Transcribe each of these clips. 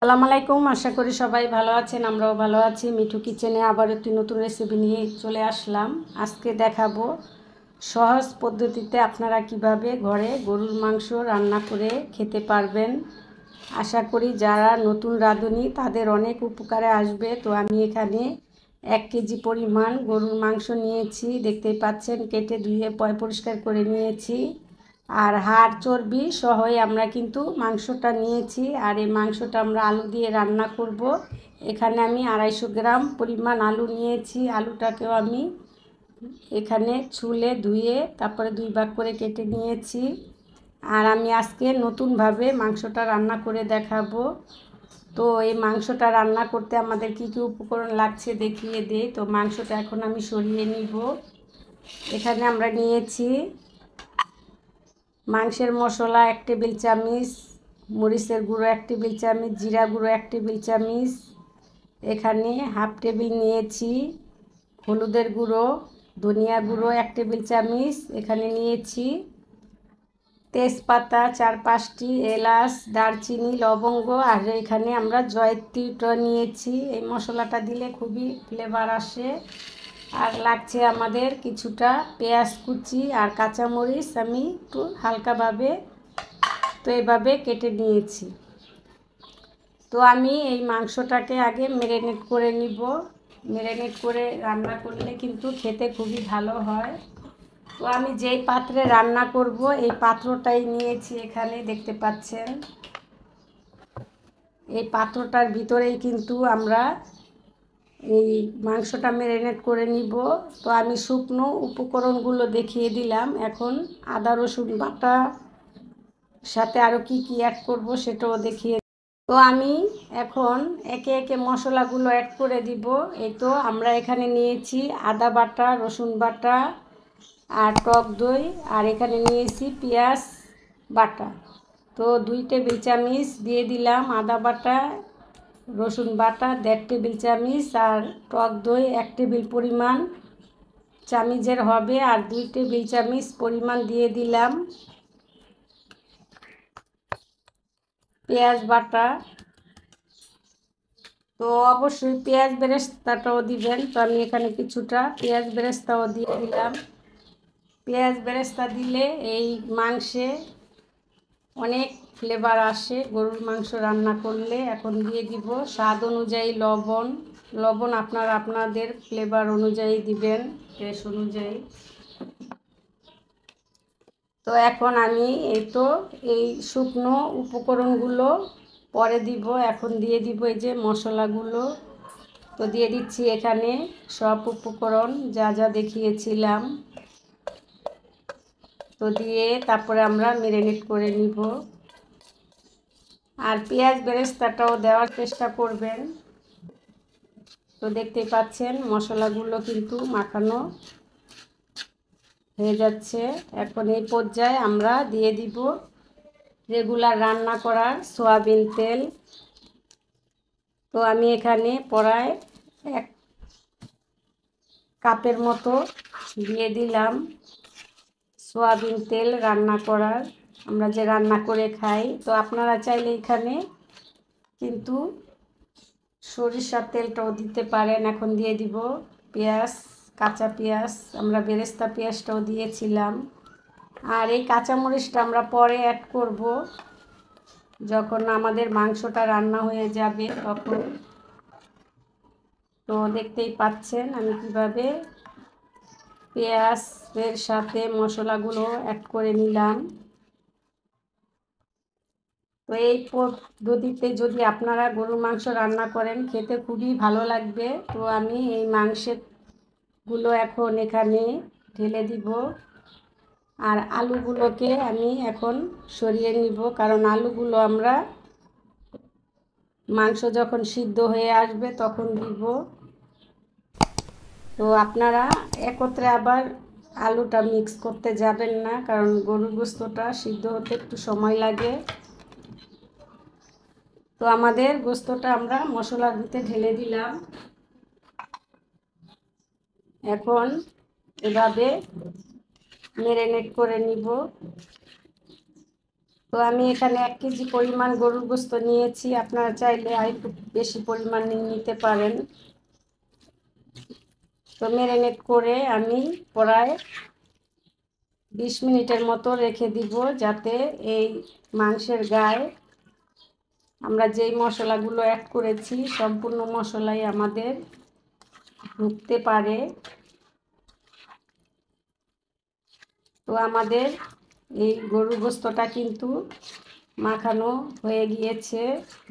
আসসালামু আলাইকুম। আশা করি সবাই ভালো আছেন, আমরাও ভালো আছি। মিঠু কিচেনে আবার একটি নতুন রেসিপি নিয়ে চলে আসলাম। আজকে দেখাবো সহজ পদ্ধতিতে আপনারা কিভাবে ঘরে গরুর মাংস রান্না করে খেতে পারবেন। আশা করি যারা নতুন রাঁধুনি তাদের অনেক উপকারে আসবে। তো আমি এখানে 1 কেজি পরিমাণ গরুর মাংস নিয়েছি, দেখতেই পাচ্ছেন। কেটে ধুয়ে পরিষ্কার করে নিয়েছি। আর হাড় চর্বি সহই আমরা কিন্তু মাংসটা নিয়েছি। আর এই মাংসটা আমরা আলু দিয়ে রান্না করব। এখানে আমি 250 গ্রাম পরিমাণ আলু নিয়েছি। আলুটাকেও আমি এখানে ছুলে ধুয়ে তারপরে 2 ভাগ করে কেটে নিয়েছি। আর আমি আজকে নতুনভাবে মাংসটা রান্না করে দেখাবো। তো এই মাংসটা রান্না করতে আমাদের কি কি উপকরণ লাগছে দেখিয়ে দেই। তো মাংসটা এখন আমি সরিয়ে নিব। এখানে আমরা নিয়েছি মাংসের মশলা 1 টেবিল চামচ, মরিচের গুঁড়ো 1 টেবিল চামচ, জিরা গুঁড়ো 1 টেবিল চামচ, এখানে হাফ টেবিল নিয়েছি হলুদের গুঁড়ো, ধনিয়া গুঁড়ো 1 টেবিল চামচ, এখানে নিয়েছি তেজপাতা 4-5টি, এলাচ, দারচিনি, লবঙ্গ, আর এখানে আমরা জয়ত্রীটা নিয়েছি। এই মশলাটা দিলে খুবই ফ্লেভার আসে। আর লাগছে আমাদের কিছুটা পেঁয়াজ কুচি আর কাঁচামরিচ আমি একটু হালকাভাবে তো এইভাবে কেটে নিয়েছি। তো আমি এই মাংসটাকে আগে ম্যারিনেট করে নিব। ম্যারিনেট করে রান্না করলে কিন্তু খেতে খুবই ভালো হয়। তো আমি যেই পাত্রে রান্না করব এই পাত্রটাই নিয়েছি, এখানে দেখতে পাচ্ছেন। এই পাত্রটার ভিতরেই কিন্তু আমরা এই মাংসটা ম্যারিনেট করে নিব। তো আমি শুকনো উপকরণগুলো দেখিয়ে দিলাম। এখন আদা রসুন বাটা সাথে আরও কি কি অ্যাড করব সেটাও দেখিয়ে। তো আমি এখন একে একে মশলাগুলো অ্যাড করে দিব। এই তো আমরা এখানে নিয়েছি আদা বাটা, রসুন বাটা আর টক দই, আর এখানে নিয়েছি পেঁয়াজ বাটা। তো 2 টেবিল চামচ দিয়ে দিলাম আদা বাটা, রসুন বাটা 1.5 টেবিল চামচ, আর টক দই 1 টেবিল পরিমাণ চামচের হবে, আর 2 টেবিল চামচ পরিমাণ দিয়ে দিলাম পেঁয়াজ বাটা। তো অবশ্যই পেঁয়াজ বেরেস্তাটাও দিবেন। তো আমি এখানে কিছুটা পেঁয়াজ বেরেস্তাও দিয়ে দিলাম। পেঁয়াজ বেরেস্তা দিলে এই মাংসে অনেক ফ্লেভার আসে গরুর মাংস রান্না করলে। এখন দিয়ে দিব স্বাদ অনুযায়ী লবণ আপনারা আপনাদের ফ্লেভার অনুযায়ী দিবেন, টেস্ট অনুযায়ী। তো এখন আমি এই শুকনো উপকরণগুলো পরে দিব। এখন দিয়ে দিব এই যে মশলাগুলো। তো দিয়ে দিচ্ছি এখানে সব উপকরণ যা যা দেখিয়েছিলাম। তো দিয়ে তারপরে আমরা ম্যারিনেট করে নিব। আর পেঁয়াজ বেরেস্তাটাও দেওয়ার চেষ্টা করবেন। তো দেখতেই পাচ্ছেন মশলাগুলো কিন্তু মাখানো হয়ে যাচ্ছে। এখন এই পর্যায়ে আমরা দিয়ে দিব রেগুলার রান্না করার সয়াবিন তেল। তো আমি এখানে প্রায় 1 কাপের মতো দিয়ে দিলাম সয়াবিন তেল রান্না করার, আমরা যে রান্না করে খাই। তো আপনারা চাইলে এখানে কিন্তু সরিষার তেলটাও দিতে পারেন। এখন দিয়ে দিব পেঁয়াজ, কাঁচা পেঁয়াজ, আমরা বেরেস্তা পেঁয়াজটাও দিয়েছিলাম। আর এই কাঁচামরিচটা আমরা পরে অ্যাড করব যখন আমাদের মাংসটা রান্না হয়ে যাবে তখন। তো দেখতেই পাচ্ছেন আমি কিভাবে পেঁয়াজের সাথে মশলাগুলো অ্যাড করে নিলাম। তো এই পদ্ধতিতে যদি আপনারা গরুর মাংস রান্না করেন খেতে খুবই ভালো লাগবে। তো আমি এই মাংসগুলো এখন এখানে ঢেলে দিব। আর আলুগুলোকে আমি এখন সরিয়ে নিব, কারণ আলুগুলো আমরা মাংস যখন সিদ্ধ হয়ে আসবে তখন দিব। তো আপনারা একত্রে আবার আলুটা মিক্স করতে যাবেন না, কারণ গরুর গোশতটা সিদ্ধ হতে একটু সময় লাগে। তো আমাদের গোশতটা আমরা মশলার ভিতরে ঢেলে দিলাম। এখন এভাবে ম্যারিনেট করে নিব। তো আমি এখানে 1 কেজি পরিমাণ গরুর গোশত নিয়েছি, আপনারা চাইলে আর একটু বেশি পরিমাণ নিতে পারেন। তো ম্যারিনেট করে আমি প্রায় 20 মিনিটের মতো রেখে দিব, যাতে এই মাংসের গায়ে আমরা যেই মশলাগুলো অ্যাড করেছি সম্পূর্ণ মশলাই আমাদের ঢুকতে পারে। তো আমাদের এই গরুর গোশতটা কিন্তু মাখানো হয়ে গিয়েছে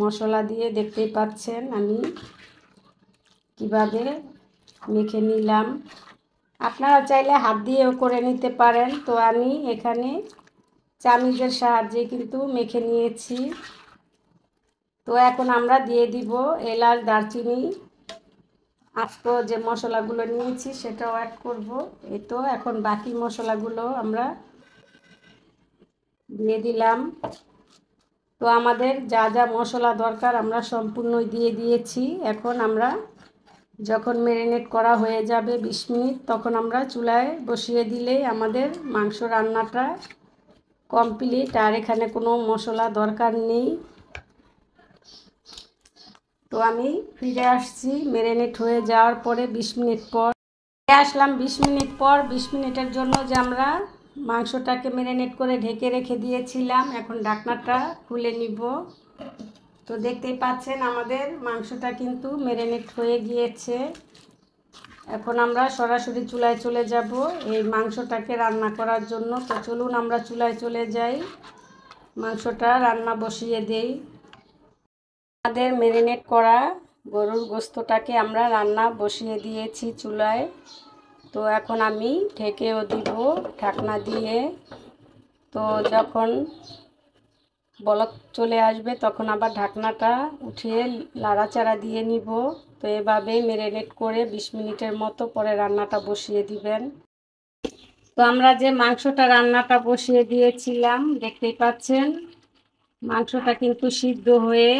মশলা দিয়ে, দেখতেই পাচ্ছেন আমি কিভাবে মেখে নিলাম। আপনারা চাইলে হাত দিয়েও করে নিতে পারেন। তো আমি এখানে চামচের সাহায্যে কিন্তু মেখে নিয়েছি। তো এখন আমরা দিয়ে দিব এলাচ, দারচিনি, আস্ত যে মশলাগুলো নিয়েছি সেটাও অ্যাড করব। এই তো এখন বাকি মশলাগুলো আমরা দিয়ে দিলাম। তো আমাদের যা যা মশলা দরকার আমরা সম্পূর্ণই দিয়ে দিয়েছি। এখন আমরা যখন ম্যারিনেট করা হয়ে যাবে 20 মিনিট, তখন আমরা চুলায় বসিয়ে দিলেই আমাদের মাংস রান্নাটা কমপ্লিট। আর এখানে কোনো মশলা দরকার নেই। তো আমি ফিরে আসছি ম্যারিনেট হয়ে যাওয়ার পরে 20 মিনিট পর। আসলাম 20 মিনিট পর। 20 মিনিটের জন্য যে আমরা মাংসটাকে ম্যারিনেট করে ঢেকে রেখে দিয়েছিলাম, এখন ঢাকনাটা খুলে নিব। তো দেখতেই পাচ্ছেন আমাদের মাংসটা কিন্তু ম্যারিনেট হয়ে গিয়েছে। এখন আমরা সরাসরি চুলায় চলে যাব এই মাংসটাকে রান্না করার জন্য। তো চলুন আমরা চুলায় চলে যাই, মাংসটা রান্না বসিয়ে দেই। আমাদের ম্যারিনেট করা গরুর গোশতটাকে আমরা রান্না বসিয়ে দিয়েছি চুলায়। তো এখন আমি ঢেকেও দিব ঢাকনা দিয়ে। তো যখন বলক চলে আসবে তখন আবার ঢাকনাটা উঠিয়ে লাড়াচাড়া দিয়ে নিব। তো এভাবে ম্যারিনেট করে 20 মিনিটের মতো পরে রান্নাটা বসিয়ে দিবেন। তো আমরা যে মাংসটা রান্নাটা বসিয়ে দিয়েছিলাম, দেখতেই পাচ্ছেন মাংসটা কিন্তু সিদ্ধ হয়ে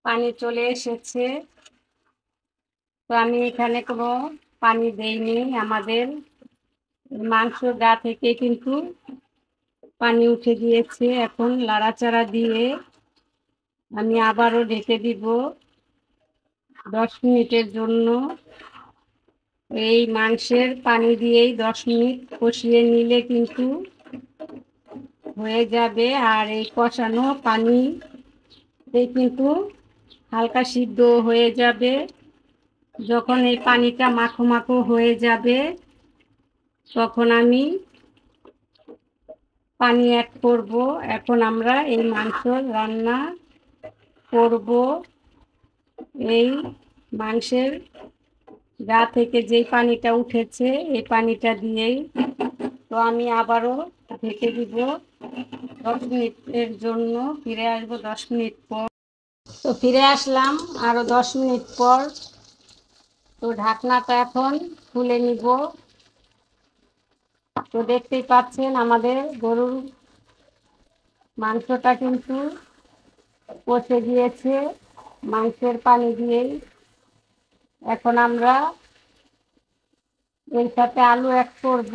পানি চলে এসেছে। তো আমি এখানে কোনো পানি দেইনি, আমাদের মাংস গা থেকে কিন্তু পানি উঠে গিয়েছে। এখন লাড়াচাড়া দিয়ে আমি আবারও ঢেকে দিব 10 মিনিটের জন্য। এই মাংসের পানি দিয়েই 10 মিনিট কষিয়ে নিলে কিন্তু হয়ে যাবে। আর এই কষানো পানিতে কিন্তু হালকা সিদ্ধ হয়ে যাবে। যখন এই পানিটা মাখো মাখো হয়ে যাবে তখন আমি পানি অ্যাড করব। এখন আমরা এই মাংস রান্না করব এই মাংসের গা থেকে যেই পানিটা উঠেছে এই পানিটা দিয়েই। তো আমি আবারও ঢেকে দিব 10 মিনিটের জন্য। ফিরে আসবো 10 মিনিট পর। তো ফিরে আসলাম আরও 10 মিনিট পর। তো ঢাকনাটা এখন খুলে নিব। তো দেখতেই পাচ্ছেন আমাদের গরুর মাংসটা কিন্তু কষে গিয়েছে মাংসের পানি দিয়েই। এখন আমরা এর সাথে আলু অ্যাড করব।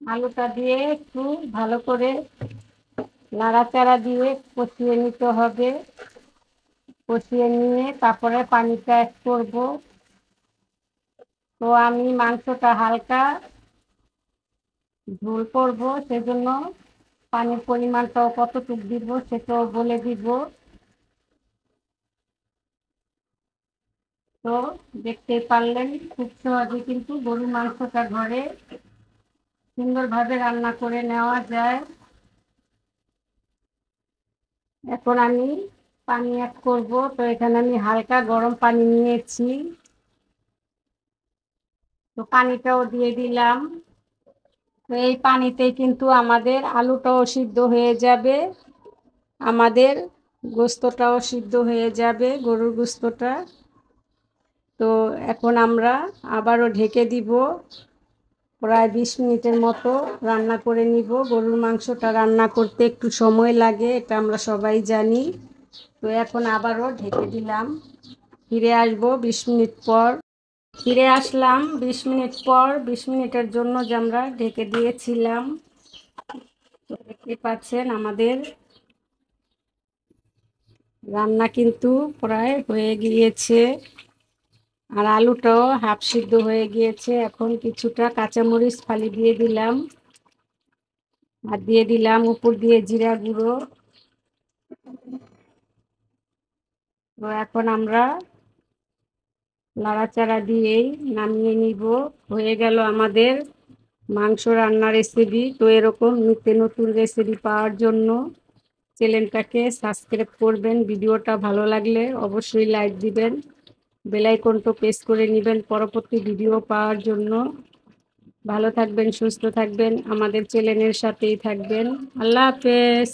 আলুটা দিয়ে একটু ভালো করে নাড়াচাড়া দিয়ে কষিয়ে নিতে হবে। কষিয়ে নিয়ে তারপরে পানিটা অ্যাড করব। তো আমি মাংসটা হালকা ঝোল করব, সেজন্য পানির পরিমাণটাও কতটুকু দিব সেটাও বলে দিব। তো দেখতে পারলেন খুব সহজে কিন্তু গরুর মাংসটা ঘরে সুন্দরভাবে রান্না করে নেওয়া যায়। এখন আমি পানি অ্যাড করব। তো এখানে আমি হালকা গরম পানি নিয়েছি। তো পানিটাও দিয়ে দিলাম। তো এই পানিতে কিন্তু আমাদের আলুটাও সিদ্ধ হয়ে যাবে, আমাদের গোস্তটাও সিদ্ধ হয়ে যাবে, গরুর গোস্তটা। তো এখন আমরা আবারও ঢেকে দিব। প্রায় 20 মিনিটের মতো রান্না করে নিব। গরুর মাংসটা রান্না করতে একটু সময় লাগে, এটা আমরা সবাই জানি। তো এখন আবারও ঢেকে দিলাম। ফিরে আসবো 20 মিনিট পর। ফিরে আসলাম 20 মিনিট পর। 20 মিনিটের জন্য যে আমরা ঢেকে দিয়েছিলাম। তো দেখতে পাচ্ছেন আমাদের রান্না কিন্তু প্রায় হয়ে গিয়েছে, আর আলুটাও হাফ সিদ্ধ হয়ে গিয়েছে। এখন কিছুটা কাঁচামরিচ ফালি দিয়ে দিলাম, আর দিয়ে দিলাম উপর দিয়ে জিরা গুঁড়ো। তো এখন আমরা নাড়াচাড়া দিয়েই নামিয়ে নিব। হয়ে গেল আমাদের মাংস রান্নার রেসিপি। তো এরকম নিত্য নতুন রেসিপি পাওয়ার জন্য চ্যানেলটাকে সাবস্ক্রাইব করবেন। ভিডিওটা ভালো লাগলে অবশ্যই লাইক দিবেন, বেল আইকনটা প্রেস করে নেবেন পরবর্তী ভিডিও পাওয়ার জন্য। ভালো থাকবেন, সুস্থ থাকবেন, আমাদের চ্যানেলের সাথেই থাকবেন। আল্লাহ হাফেজ।